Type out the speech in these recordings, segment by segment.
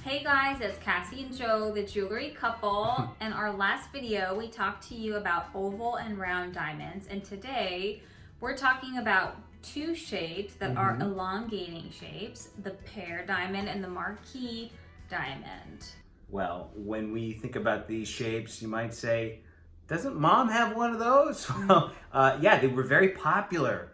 Hey guys, it's Cassy and Joe, the jewelry couple. In our last video, we talked to you about oval and round diamonds, and today we're talking about two shapes that are elongating shapes, the Pear diamond and the Marquise diamond. Well, when we think about these shapes, you might say, doesn't mom have one of those? Well, yeah, they were very popular,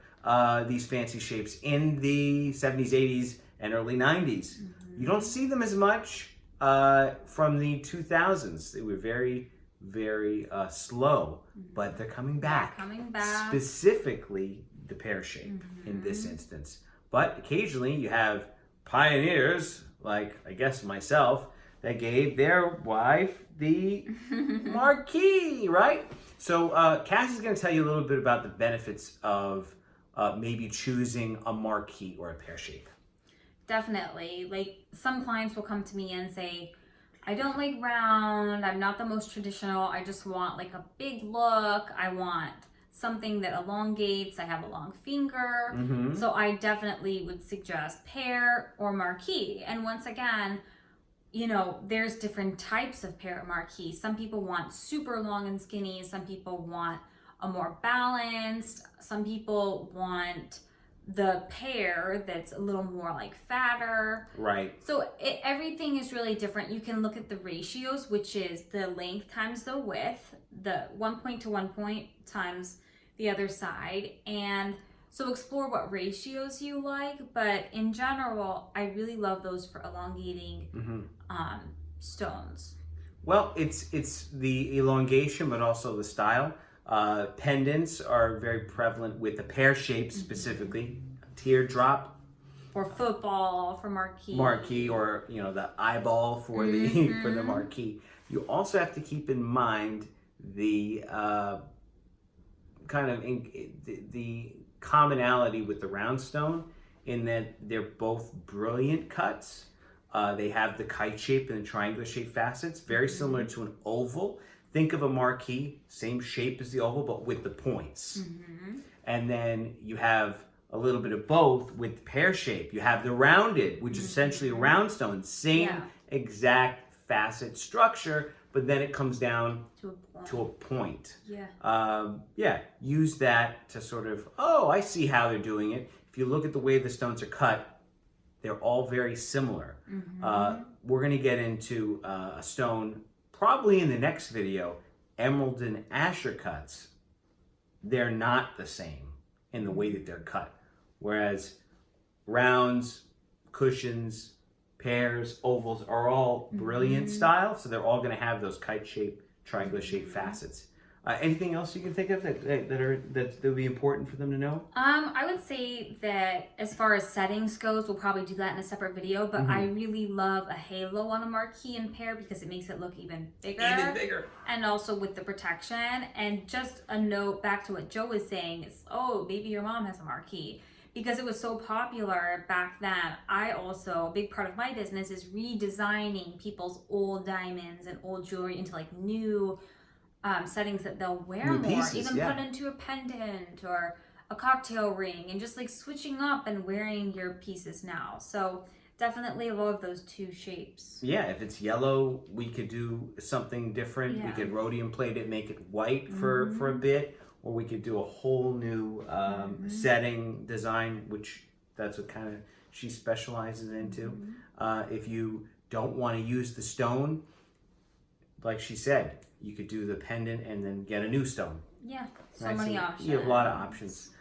these fancy shapes, in the 70s, 80s, and early 90s. You don't see them as much from the 2000s. They were very, very slow, but they're coming back. They're coming back. Specifically, the pear shape in this instance. But occasionally you have pioneers, like I guess myself, that gave their wife the Marquise, right? So Cassy's going to tell you a little bit about the benefits of maybe choosing a Marquise or a pear shape. Definitely. Like, some clients will come to me and say, I don't like round, I'm not the most traditional, I just want like a big look, I want something that elongates, I have a long finger. So I definitely would suggest pear or Marquise. And once again, you know, there's different types of pear or Marquise. Some people want super long and skinny, some people want a more balanced, some people want the pear that's a little more like fatter. Right. So everything is really different. You can look at the ratios, which is the length times the width, the 1 point to 1 point times the other side. And so explore what ratios you like. But in general, I really love those for elongating stones. Well, it's the elongation, but also the style. Pendants are very prevalent with the pear shape specifically. Teardrop, or football for Marquise, or you know, the eyeball for the for the Marquise. You also have to keep in mind the kind of the commonality with the round stone, in that they're both brilliant cuts. They have the kite shape and the triangular shape facets, very similar to an oval. Think of a Marquise, same shape as the oval, but with the points. And then you have a little bit of both with pear shape. You have the rounded, which is essentially a round stone, same exact facet structure, but then it comes down to a point. Yeah, use that to sort of, oh, I see how they're doing it. If you look at the way the stones are cut, they're all very similar. We're gonna get into a stone probably in the next video, emerald and azure cuts. They're not the same in the way that they're cut. Whereas rounds, cushions, pears, ovals are all brilliant style, so they're all going to have those kite shape, triangular shape facets. Anything else you can think of that would be important for them to know? I would say that as far as settings goes, we'll probably do that in a separate video, but I really love a halo on a Marquise and pear because it makes it look even bigger. Even bigger. And also with the protection. And just a note back to what Joe was saying is, oh, maybe your mom has a Marquise. Because it was so popular back then, a big part of my business is redesigning people's old diamonds and old jewelry into like new settings that they'll wear new more, pieces, even put into a pendant or a cocktail ring, and just like switching up and wearing your pieces now. So definitely love those two shapes. Yeah, if it's yellow, we could do something different. We could rhodium plate it, make it white for a bit, or we could do a whole new setting design, which that's what kind of she specializes into. If you don't want to use the stone, like she said, you could do the pendant and then get a new stone. Yeah, so many options. You have a lot of options.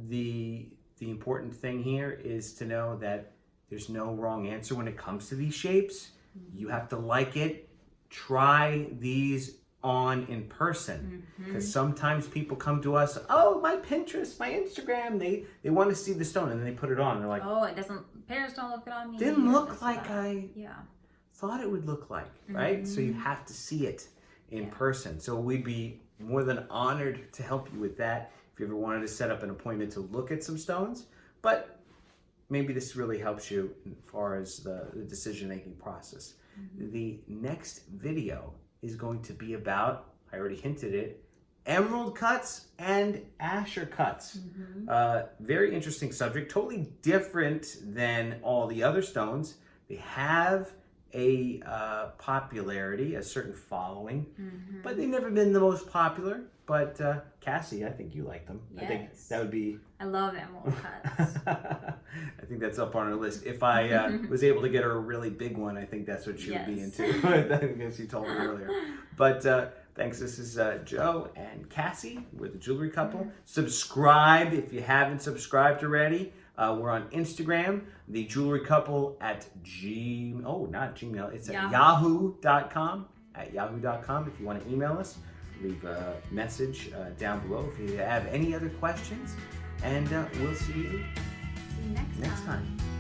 The important thing here is to know that there's no wrong answer when it comes to these shapes. You have to like it. Try these on in person, because sometimes people come to us, oh, my Pinterest, my Instagram, they want to see the stone, and then they put it on and they're like, oh, it doesn't, pears don't look good on me. Didn't look like I thought it would look like, right? So you have to see it in person. So we'd be more than honored to help you with that if you ever wanted to set up an appointment to look at some stones. But maybe this really helps you as far as the decision-making process. The next video is going to be about, I already hinted it, emerald cuts and azure cuts. Very interesting subject, totally different than all the other stones. They have a popularity, a certain following, but they've never been the most popular. But Cassy, I think you like them. Yes. I think that would be. I love emerald cuts. I think that's up on our list. If I was able to get her a really big one, I think that's what she would be into. I guess you told me earlier. But thanks. This is Joe and Cassy. We're the Jewelry Couple. Subscribe if you haven't subscribed already. We're on Instagram, the Jewelry Couple at not Gmail. It's at yahoo.com. At yahoo.com. If you want to email us, leave a message down below if you have any other questions. And we'll see you See you next next time.